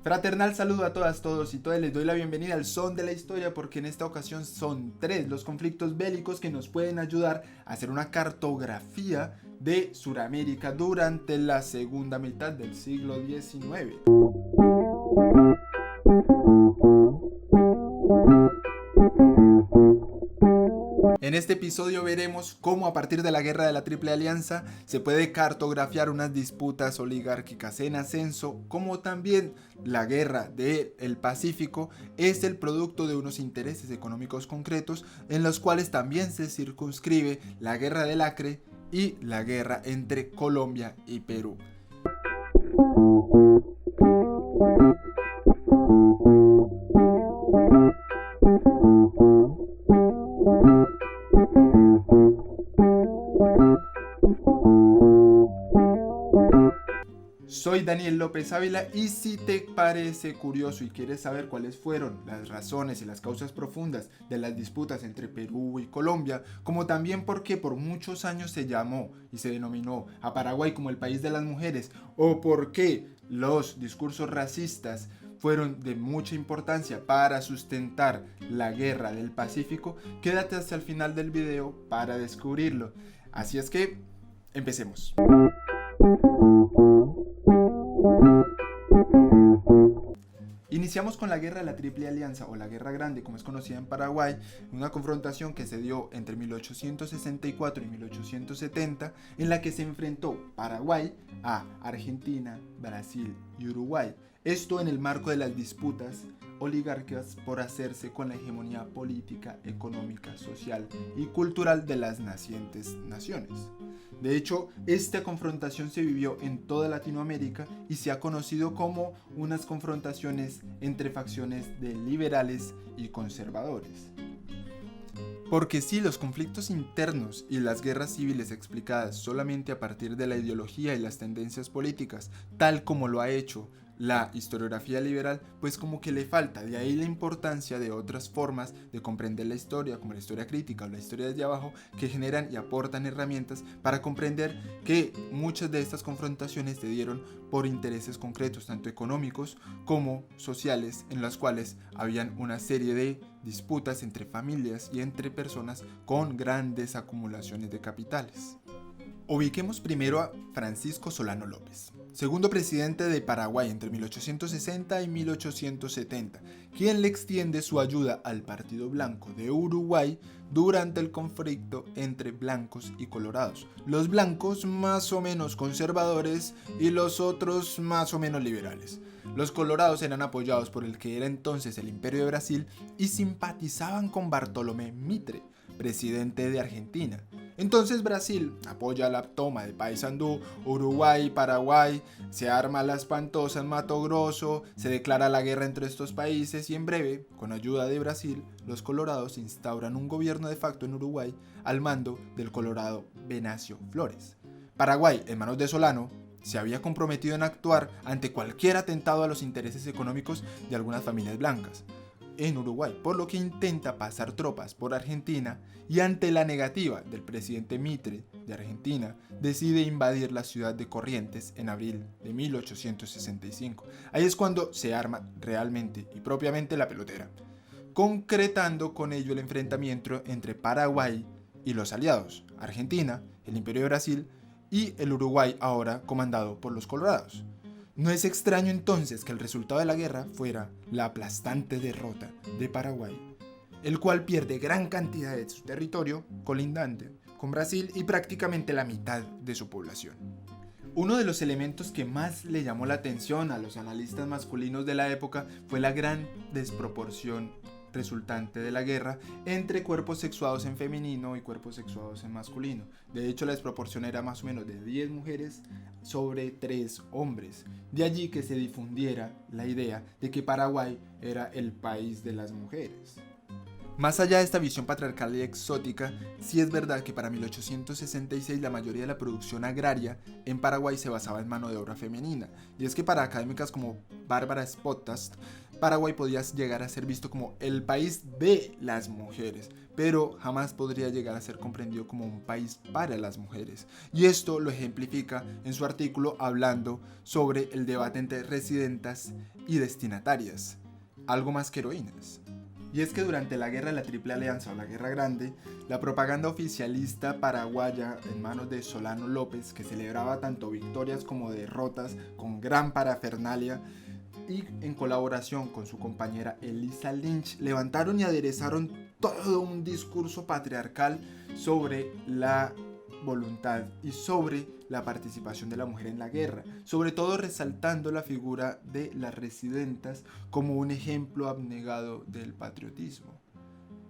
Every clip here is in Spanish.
Fraternal saludo a todas, todos y todas. Les doy la bienvenida al Son de la Historia, porque en esta ocasión son 3 los conflictos bélicos que nos pueden ayudar a hacer una cartografía de Sudamérica durante la segunda mitad del siglo XIX. En este episodio veremos cómo a partir de la Guerra de la Triple Alianza se puede cartografiar unas disputas oligárquicas en ascenso, como también la Guerra del Pacífico es el producto de unos intereses económicos concretos en los cuales también se circunscribe la Guerra del Acre y la guerra entre Colombia y Perú. Soy Daniel López Ávila y si te parece curioso y quieres saber cuáles fueron las razones y las causas profundas de las disputas entre Perú y Colombia, como también por qué por muchos años se llamó y se denominó a Paraguay como el país de las mujeres, o por qué los discursos racistas fueron de mucha importancia para sustentar la Guerra del Pacífico, quédate hasta el final del video para descubrirlo. Así es que, empecemos. Iniciamos con la Guerra de la Triple Alianza, o la Guerra Grande como es conocida en Paraguay, una confrontación que se dio entre 1864 y 1870, en la que se enfrentó Paraguay a Argentina, Brasil y Uruguay. Esto en el marco de las disputas oligárquicas por hacerse con la hegemonía política, económica, social y cultural de las nacientes naciones. De hecho, esta confrontación se vivió en toda Latinoamérica y se ha conocido como unas confrontaciones entre facciones de liberales y conservadores. Porque si los conflictos internos y las guerras civiles explicadas solamente a partir de la ideología y las tendencias políticas, tal como lo ha hecho la historiografía liberal, pues como que le falta, de ahí la importancia de otras formas de comprender la historia, como la historia crítica o la historia desde abajo, que generan y aportan herramientas para comprender que muchas de estas confrontaciones se dieron por intereses concretos, tanto económicos como sociales, en las cuales habían una serie de disputas entre familias y entre personas con grandes acumulaciones de capitales. Ubiquemos primero a Francisco Solano López, segundo presidente de Paraguay entre 1860 y 1870, quien le extiende su ayuda al Partido Blanco de Uruguay durante el conflicto entre blancos y colorados, los blancos más o menos conservadores y los otros más o menos liberales. Los colorados eran apoyados por el que era entonces el Imperio de Brasil y simpatizaban con Bartolomé Mitre, presidente de Argentina. Entonces Brasil apoya la toma de Paysandú, Uruguay y Paraguay, se arma la espantosa en Mato Grosso, se declara la guerra entre estos países y en breve, con ayuda de Brasil, los colorados instauran un gobierno de facto en Uruguay al mando del colorado Venancio Flores. Paraguay, en manos de Solano, se había comprometido en actuar ante cualquier atentado a los intereses económicos de algunas familias blancas en Uruguay, por lo que intenta pasar tropas por Argentina y ante la negativa del presidente Mitre de Argentina, decide invadir la ciudad de Corrientes en abril de 1865. Ahí es cuando se arma realmente y propiamente la pelotera, concretando con ello el enfrentamiento entre Paraguay y los aliados, Argentina, el Imperio de Brasil y el Uruguay, ahora comandado por los colorados. No es extraño entonces que el resultado de la guerra fuera la aplastante derrota de Paraguay, el cual pierde gran cantidad de su territorio colindante con Brasil y prácticamente la mitad de su población. Uno de los elementos que más le llamó la atención a los analistas masculinos de la época fue la gran desproporción resultante de la guerra entre cuerpos sexuados en femenino y cuerpos sexuados en masculino. De hecho, la desproporción era más o menos de 10 mujeres sobre 3 hombres. De allí que se difundiera la idea de que Paraguay era el país de las mujeres. Más allá de esta visión patriarcal y exótica, sí es verdad que para 1866 la mayoría de la producción agraria en Paraguay se basaba en mano de obra femenina, y es que para académicas como Bárbara Spotast, Paraguay podía llegar a ser visto como el país de las mujeres, pero jamás podría llegar a ser comprendido como un país para las mujeres. Y esto lo ejemplifica en su artículo hablando sobre el debate entre residentas y destinatarias, algo más que heroínas. Y es que durante la guerra de la Triple Alianza o la Guerra Grande, la propaganda oficialista paraguaya en manos de Solano López, que celebraba tanto victorias como derrotas con gran parafernalia, y en colaboración con su compañera Elisa Lynch, levantaron y aderezaron todo un discurso patriarcal sobre la voluntad y sobre la participación de la mujer en la guerra, sobre todo resaltando la figura de las residentas como un ejemplo abnegado del patriotismo.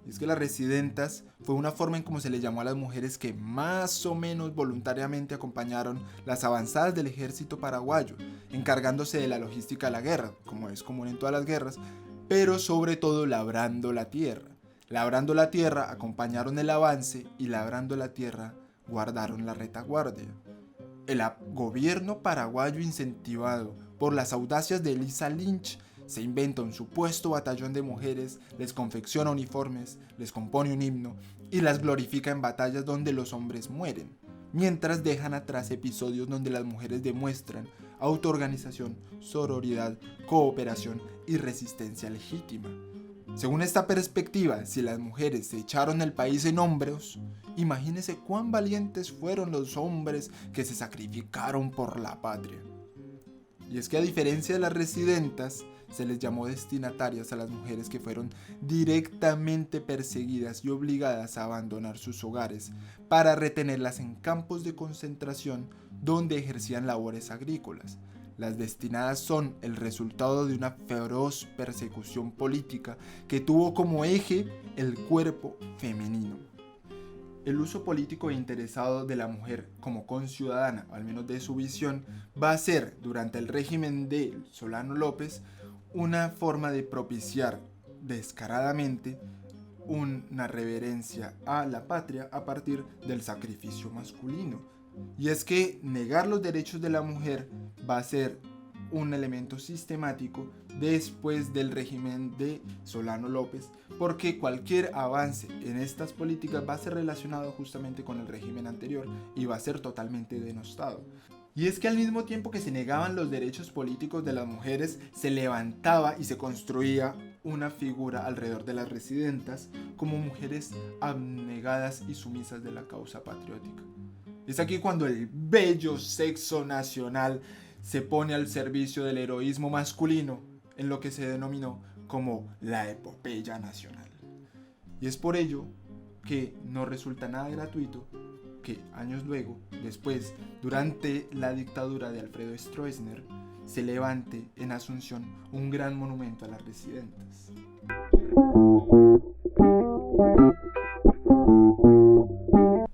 Y es que las residentas fue una forma en cómo se le llamó a las mujeres que más o menos voluntariamente acompañaron las avanzadas del ejército paraguayo, encargándose de la logística de la guerra, como es común en todas las guerras, pero sobre todo labrando la tierra. Labrando la tierra acompañaron el avance y labrando la tierra guardaron la retaguardia. El gobierno paraguayo, incentivado por las audacias de Elisa Lynch, se inventa un supuesto batallón de mujeres, les confecciona uniformes, les compone un himno y las glorifica en batallas donde los hombres mueren, mientras dejan atrás episodios donde las mujeres demuestran autoorganización, sororidad, cooperación y resistencia legítima. Según esta perspectiva, si las mujeres se echaron el país en hombros, imagínense cuán valientes fueron los hombres que se sacrificaron por la patria. Y es que a diferencia de las residentas, se les llamó destinatarias a las mujeres que fueron directamente perseguidas y obligadas a abandonar sus hogares para retenerlas en campos de concentración donde ejercían labores agrícolas. Las destinadas son el resultado de una feroz persecución política que tuvo como eje el cuerpo femenino. El uso político e interesado de la mujer como conciudadana, o al menos de su visión, va a ser, durante el régimen de Solano López, una forma de propiciar descaradamente una reverencia a la patria a partir del sacrificio masculino. Y es que negar los derechos de la mujer va a ser un elemento sistemático después del régimen de Solano López, porque cualquier avance en estas políticas va a ser relacionado justamente con el régimen anterior y va a ser totalmente denostado. Y es que al mismo tiempo que se negaban los derechos políticos de las mujeres, se levantaba y se construía una figura alrededor de las residentas como mujeres abnegadas y sumisas de la causa patriótica. Es aquí cuando el bello sexo nacional se pone al servicio del heroísmo masculino en lo que se denominó como la epopeya nacional. Y es por ello que no resulta nada gratuito que años luego, después, durante la dictadura de Alfredo Stroessner, se levante en Asunción un gran monumento a las residentas.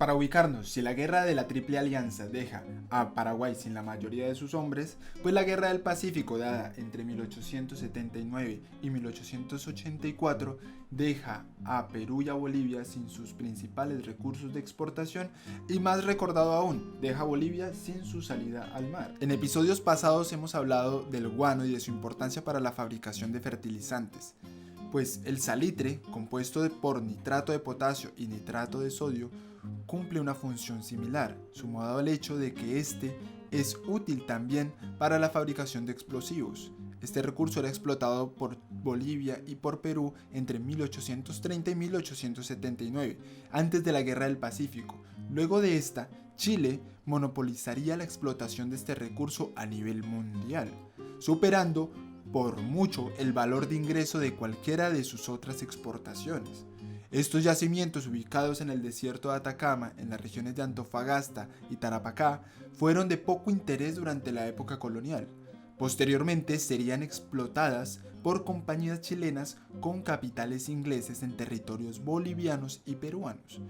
Para ubicarnos, si la guerra de la Triple Alianza deja a Paraguay sin la mayoría de sus hombres, pues la guerra del Pacífico, dada entre 1879 y 1884, deja a Perú y a Bolivia sin sus principales recursos de exportación y, más recordado aún, deja a Bolivia sin su salida al mar. En episodios pasados hemos hablado del guano y de su importancia para la fabricación de fertilizantes, pues el salitre, compuesto por nitrato de potasio y nitrato de sodio, cumple una función similar, sumado al hecho de que este es útil también para la fabricación de explosivos. Este recurso era explotado por Bolivia y por Perú entre 1830 y 1879, antes de la Guerra del Pacífico. Luego de esta, Chile monopolizaría la explotación de este recurso a nivel mundial, superando por mucho el valor de ingreso de cualquiera de sus otras exportaciones. Estos yacimientos, ubicados en el desierto de Atacama, en las regiones de Antofagasta y Tarapacá, fueron de poco interés durante la época colonial. Posteriormente serían explotadas por compañías chilenas con capitales ingleses en territorios bolivianos y peruanos.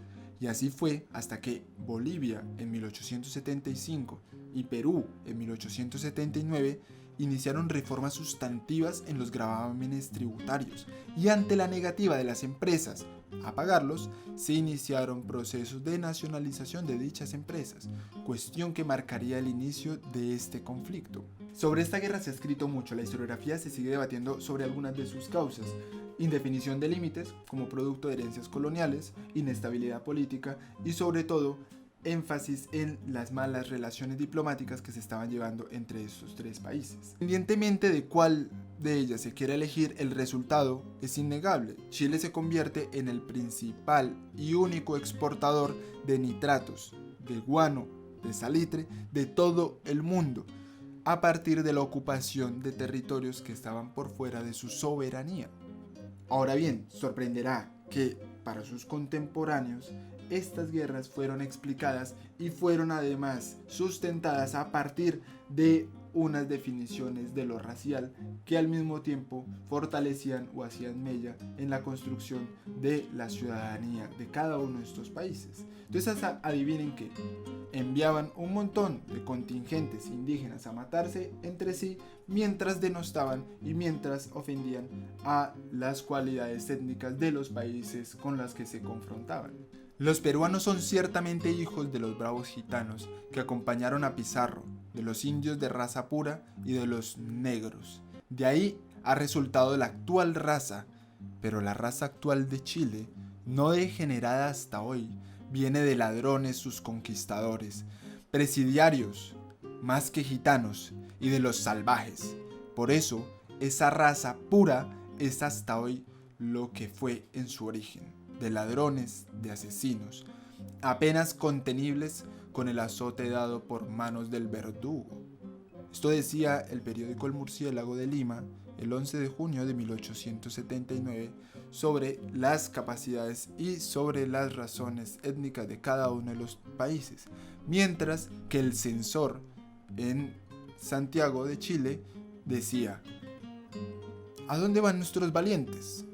Y así fue hasta que Bolivia en 1875 y Perú en 1879 iniciaron reformas sustantivas en los gravámenes tributarios y ante la negativa de las empresas a pagarlos, se iniciaron procesos de nacionalización de dichas empresas, cuestión que marcaría el inicio de este conflicto. Sobre esta guerra se ha escrito mucho, la historiografía se sigue debatiendo sobre algunas de sus causas: indefinición de límites como producto de herencias coloniales, inestabilidad política y sobre todo énfasis en las malas relaciones diplomáticas que se estaban llevando entre estos tres países. Independientemente de cuál de ellas se quiera elegir, el resultado es innegable. Chile se convierte en el principal y único exportador de nitratos, de guano, de salitre de todo el mundo, a partir de la ocupación de territorios que estaban por fuera de su soberanía. Ahora bien, sorprenderá que para sus contemporáneos estas guerras fueron explicadas y fueron además sustentadas a partir de unas definiciones de lo racial que al mismo tiempo fortalecían o hacían mella en la construcción de la ciudadanía de cada uno de estos países. Entonces adivinen que enviaban un montón de contingentes indígenas a matarse entre sí mientras denostaban y mientras ofendían a las cualidades étnicas de los países con las que se confrontaban. Los peruanos son ciertamente hijos de los bravos gitanos que acompañaron a Pizarro, de los indios de raza pura y de los negros. De ahí ha resultado la actual raza, pero la raza actual de Chile, no degenerada hasta hoy, viene de ladrones sus conquistadores, presidiarios, más que gitanos, y de los salvajes. Por eso, esa raza pura es hasta hoy lo que fue en su origen, de ladrones, de asesinos, apenas contenibles con el azote dado por manos del verdugo. Esto decía el periódico El Murciélago de Lima el 11 de junio de 1879 sobre las capacidades y sobre las razones étnicas de cada uno de los países, mientras que el censor en Santiago de Chile decía: ¿a dónde van nuestros valientes?,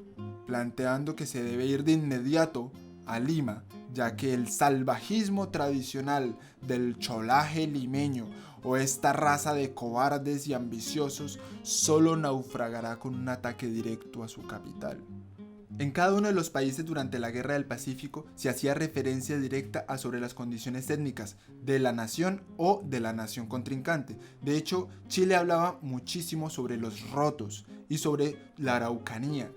planteando que se debe ir de inmediato a Lima, ya que el salvajismo tradicional del cholaje limeño o esta raza de cobardes y ambiciosos solo naufragará con un ataque directo a su capital. En cada uno de los países durante la Guerra del Pacífico se hacía referencia directa a sobre las condiciones étnicas de la nación o de la nación contrincante. De hecho, Chile hablaba muchísimo sobre los rotos y sobre la araucanía.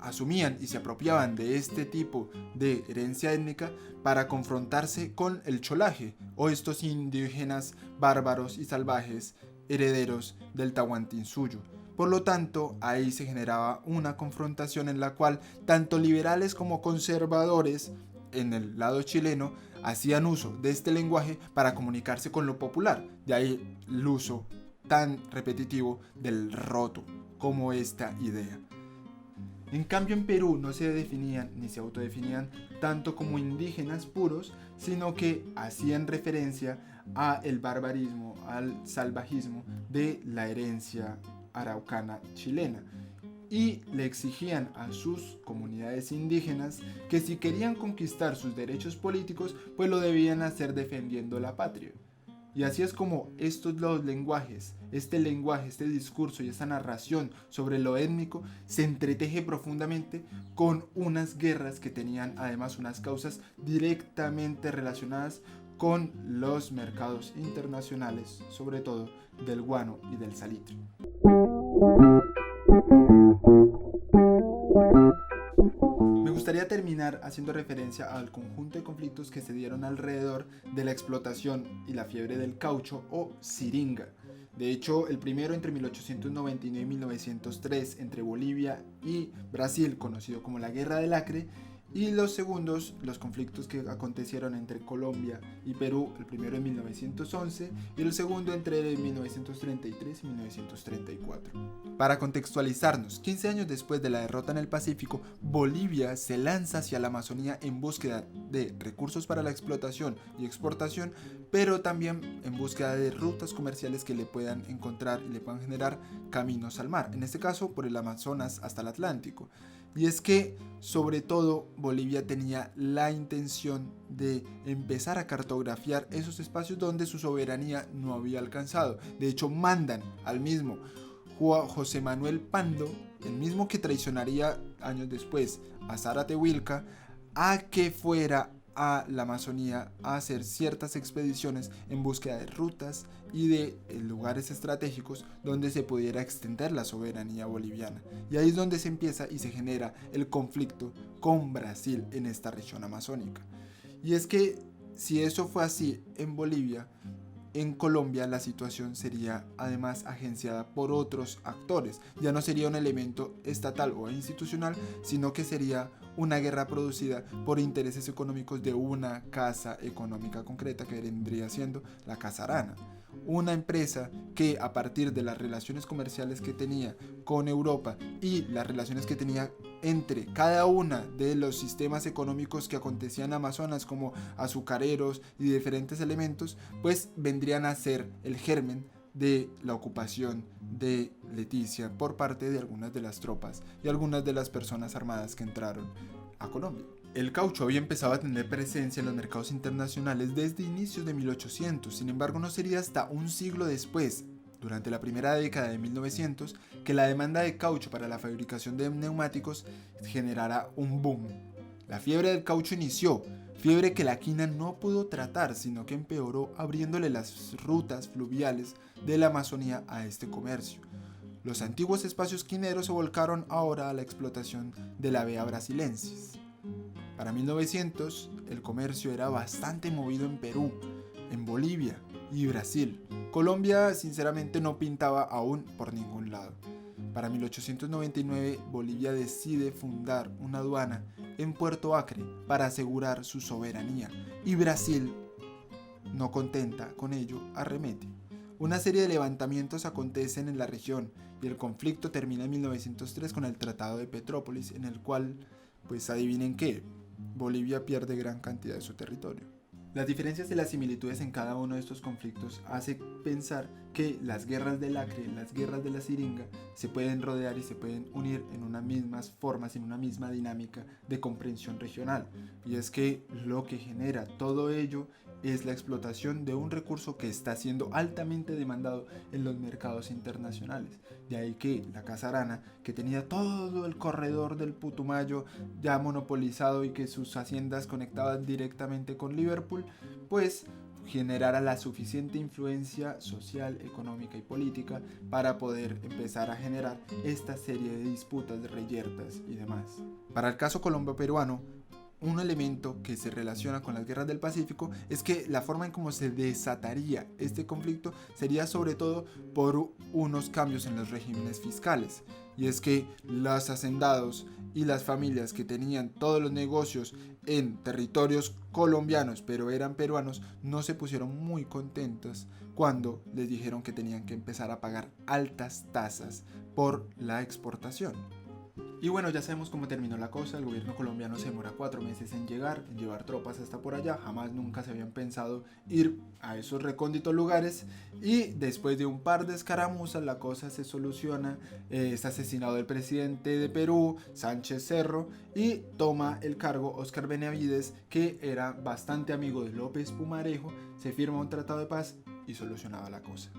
Asumían y se apropiaban de este tipo de herencia étnica para confrontarse con el cholaje o estos indígenas bárbaros y salvajes herederos del Tahuantinsuyo. Por lo tanto, ahí se generaba una confrontación en la cual tanto liberales como conservadores en el lado chileno hacían uso de este lenguaje para comunicarse con lo popular. De ahí el uso tan repetitivo del roto como esta idea. En cambio, en Perú no se definían ni se autodefinían tanto como indígenas puros, sino que hacían referencia al barbarismo, al salvajismo de la herencia araucana chilena, y le exigían a sus comunidades indígenas que si querían conquistar sus derechos políticos, pues lo debían hacer defendiendo la patria. Y así es como estos dos lenguajes, este lenguaje, este discurso y esta narración sobre lo étnico se entreteje profundamente con unas guerras que tenían además unas causas directamente relacionadas con los mercados internacionales, sobre todo del guano y del salitre. Me gustaría terminar haciendo referencia al conjunto de conflictos que se dieron alrededor de la explotación y la fiebre del caucho o siringa. De hecho, el primero entre 1899 y 1903 entre Bolivia y Brasil, conocido como la Guerra del Acre, y los segundos, los conflictos que acontecieron entre Colombia y Perú, el primero en 1911 y el segundo entre 1933 y 1934. Para contextualizarnos, 15 años después de la derrota en el Pacífico, Bolivia se lanza hacia la Amazonía en búsqueda de recursos para la explotación y exportación, pero también en búsqueda de rutas comerciales que le puedan encontrar y le puedan generar caminos al mar, en este caso por el Amazonas hasta el Atlántico. Y es que, sobre todo, Bolivia tenía la intención de empezar a cartografiar esos espacios donde su soberanía no había alcanzado. De hecho, mandan al mismo José Manuel Pando, el mismo que traicionaría años después a Zárate-Huilca, a que fuera a la Amazonía a hacer ciertas expediciones en búsqueda de rutas y de lugares estratégicos donde se pudiera extender la soberanía boliviana. Y ahí es donde se empieza y se genera el conflicto con Brasil en esta región amazónica. Y es que si eso fue así en Bolivia, en Colombia la situación sería además agenciada por otros actores. Ya no sería un elemento estatal o institucional, sino que sería una guerra producida por intereses económicos de una casa económica concreta que vendría siendo la Casa Arana. Una empresa que, a partir de las relaciones comerciales que tenía con Europa y las relaciones que tenía entre cada una de los sistemas económicos que acontecían en Amazonas, como azucareros y diferentes elementos, pues vendrían a ser el germen de la ocupación de Leticia por parte de algunas de las tropas y algunas de las personas armadas que entraron a Colombia. El caucho había empezado a tener presencia en los mercados internacionales desde inicios de 1800, sin embargo no sería hasta un siglo después, durante la primera década de 1900, que la demanda de caucho para la fabricación de neumáticos generara un boom. La fiebre del caucho inició, fiebre que la quina no pudo tratar, sino que empeoró abriéndole las rutas fluviales de la Amazonía a este comercio. Los antiguos espacios quineros se volcaron ahora a la explotación de la Bea brasilensis. Para 1900, el comercio era bastante movido en Perú, en Bolivia y Brasil. Colombia, sinceramente, no pintaba aún por ningún lado. Para 1899, Bolivia decide fundar una aduana en Puerto Acre para asegurar su soberanía, y Brasil, no contenta con ello, arremete. Una serie de levantamientos acontecen en la región y el conflicto termina en 1903 con el Tratado de Petrópolis, en el cual, pues adivinen qué, Bolivia pierde gran cantidad de su territorio. Las diferencias y las similitudes en cada uno de estos conflictos hace pensar que las guerras del Acre, las guerras de la Siringa, se pueden rodear y se pueden unir en unas mismas formas, en una misma dinámica de comprensión regional. Y es que lo que genera todo ello es la explotación de un recurso que está siendo altamente demandado en los mercados internacionales. De ahí que la Casa Arana, que tenía todo el corredor del Putumayo ya monopolizado y que sus haciendas conectaban directamente con Liverpool, pues generara la suficiente influencia social, económica y política para poder empezar a generar esta serie de disputas, de reyertas y demás. Para el caso colombo-peruano, un elemento que se relaciona con las guerras del Pacífico es que la forma en cómo se desataría este conflicto sería sobre todo por unos cambios en los regímenes fiscales. Y es que los hacendados y las familias que tenían todos los negocios en territorios colombianos pero eran peruanos no se pusieron muy contentos cuando les dijeron que tenían que empezar a pagar altas tasas por la exportación. Y bueno, ya sabemos cómo terminó la cosa. El gobierno colombiano se demora 4 meses en llevar tropas hasta por allá. Jamás nunca se habían pensado ir a esos recónditos lugares. Y después de un par de escaramuzas, la cosa se soluciona. Es asesinado el presidente de Perú, Sánchez Cerro, y toma el cargo Óscar Benavides, que era bastante amigo de López Pumarejo. Se firma un tratado de paz y solucionaba la cosa.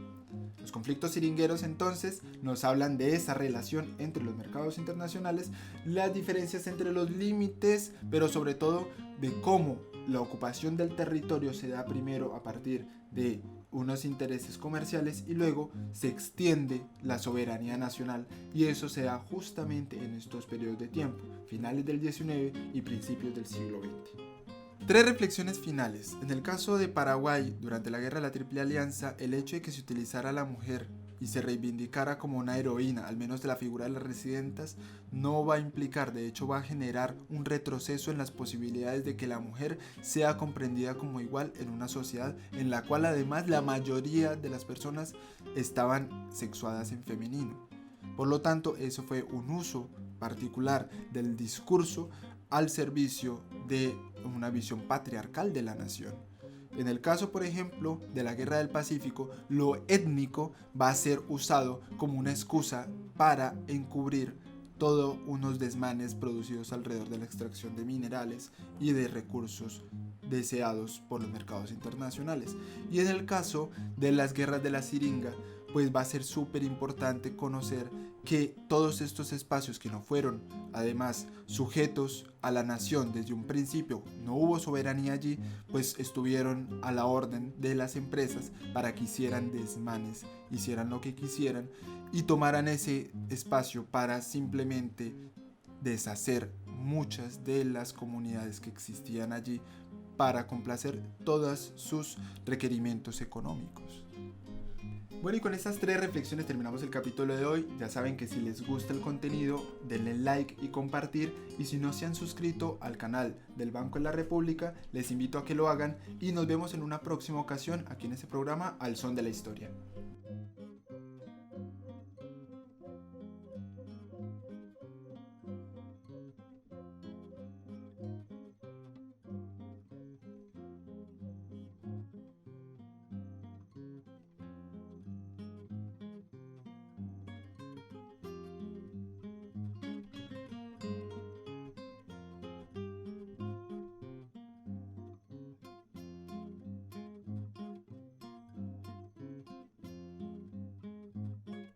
Los conflictos siringueros entonces nos hablan de esa relación entre los mercados internacionales, las diferencias entre los límites, pero sobre todo de cómo la ocupación del territorio se da primero a partir de unos intereses comerciales y luego se extiende la soberanía nacional, y eso se da justamente en estos periodos de tiempo, finales del XIX y principios del siglo XX. 3 reflexiones finales. En el caso de Paraguay, durante la guerra de la Triple Alianza, el hecho de que se utilizara a la mujer y se reivindicara como una heroína, al menos de la figura de las residentas, no va a implicar, de hecho va a generar un retroceso en las posibilidades de que la mujer sea comprendida como igual en una sociedad en la cual además la mayoría de las personas estaban sexuadas en femenino. Por lo tanto, eso fue un uso particular del discurso al servicio de una visión patriarcal de la nación. En el caso, por ejemplo, de la Guerra del Pacífico, lo étnico va a ser usado como una excusa para encubrir todo unos desmanes producidos alrededor de la extracción de minerales y de recursos deseados por los mercados internacionales. Y en el caso de las guerras de la Siringa, pues va a ser súper importante conocer que todos estos espacios que no fueron además sujetos a la nación desde un principio, no hubo soberanía allí, pues estuvieron a la orden de las empresas para que hicieran desmanes, hicieran lo que quisieran y tomaran ese espacio para simplemente deshacer muchas de las comunidades que existían allí para complacer todos sus requerimientos económicos. Bueno, y con estas 3 reflexiones terminamos el capítulo de hoy. Ya saben que si les gusta el contenido, denle like y compartir. Y si no se han suscrito al canal del Banco de la República, les invito a que lo hagan. Y nos vemos en una próxima ocasión aquí en este programa Al Son de la Historia.